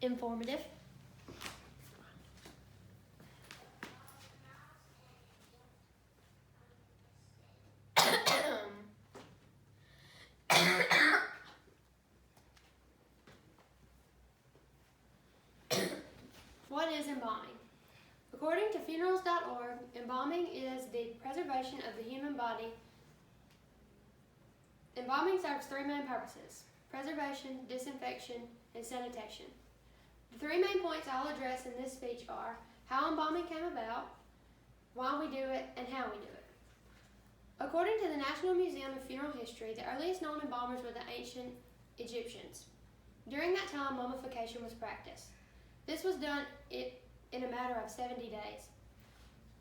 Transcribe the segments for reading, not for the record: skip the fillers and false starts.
informative. What is embalming? According to funerals.org, embalming is the preservation of the human body. Embalming serves three main purposes: preservation, disinfection, and sanitation. The three main points I'll address in this speech are how embalming came about, why we do it, and how we do it. According to the National Museum of Funeral History, the earliest known embalmers were the ancient Egyptians. During that time, mummification was practiced. This was done in a matter of 70 days.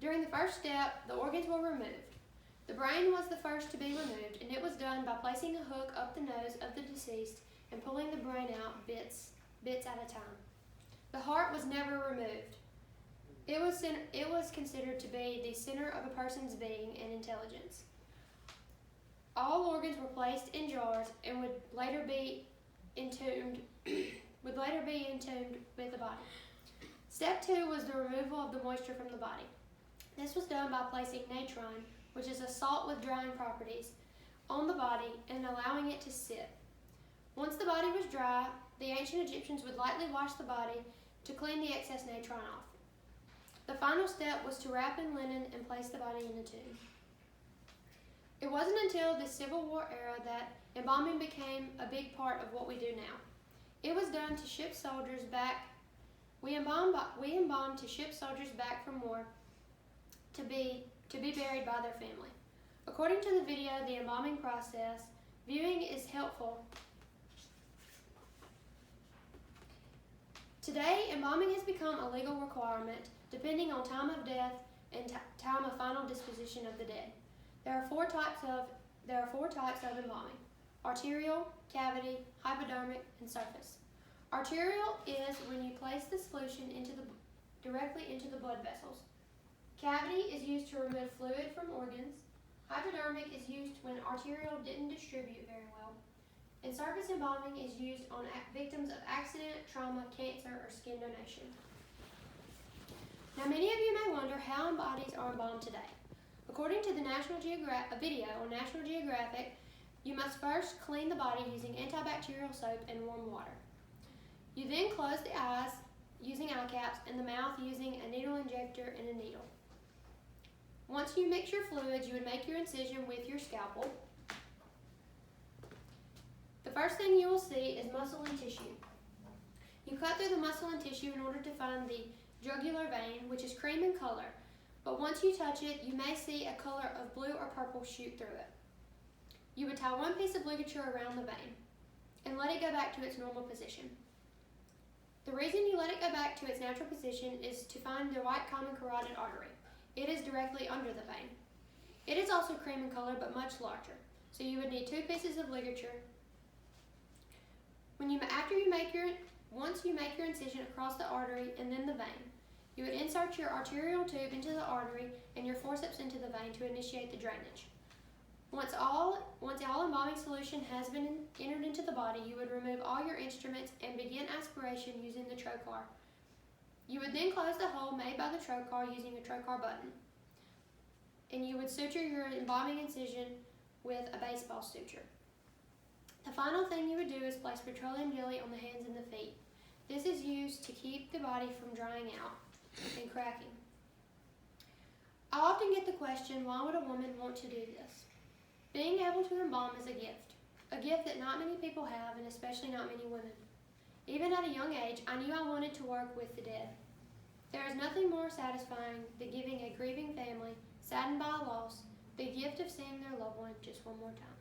During the first step, the organs were removed. The brain was the first to be removed, and it was done by placing a hook up the nose of the deceased and pulling the brain out bits at a time. The heart was never removed. It was considered to be the center of a person's being and intelligence. All organs were placed in jars and would later be entombed with the body. Step 2 was the removal of the moisture from the body. This was done by placing natron, which is a salt with drying properties, on the body and allowing it to sit. Once the body was dry, the ancient Egyptians would lightly wash the body to clean the excess natron off. The final step was to wrap in linen and place the body in a tomb. It wasn't until the Civil War era that embalming became a big part of what we do now. It was done to ship soldiers back. We embalmed to ship soldiers back from war to be buried by their family. According to the video, The Embalming Process, viewing is helpful. Today, embalming has become a legal requirement depending on time of death and time of final disposition of the dead. There are four types of embalming: arterial, cavity, hypodermic, and surface. Arterial is when you place the solution directly into the blood vessels. Cavity is used to remove fluid from organs. Hypodermic is used when arterial didn't distribute very well. And surface embalming is used on victims of accident, trauma, cancer, or skin donation. Now, many of you may wonder how bodies are embalmed today. According to a video on National Geographic, you must first clean the body using antibacterial soap and warm water. You then close the eyes using eye caps and the mouth using a needle injector and a needle. Once you mix your fluids, you would make your incision with your scalpel. The first thing you will see is muscle and tissue. You cut through the muscle and tissue in order to find the jugular vein, which is cream in color, but once you touch it, you may see a color of blue or purple shoot through it. You would tie one piece of ligature around the vein and let it go back to its normal position. The reason you let it go back to its natural position is to find the right common carotid artery. It is directly under the vein. It is also cream in color, but much larger, so you would need two pieces of ligature. Once you make your incision across the artery and then the vein, you would insert your arterial tube into the artery and your forceps into the vein to initiate the drainage. Once all embalming solution has been entered into the body, you would remove all your instruments and begin aspiration using the trocar. You would then close the hole made by the trocar using a trocar button, and you would suture your embalming incision with a baseball suture. The final thing you would do is place petroleum jelly on the hands and the feet. This is used to keep the body from drying out and cracking. I often get the question, why would a woman want to do this? Being able to embalm is a gift that not many people have, and especially not many women. Even at a young age, I knew I wanted to work with the dead. There is nothing more satisfying than giving a grieving family, saddened by a loss, the gift of seeing their loved one just one more time.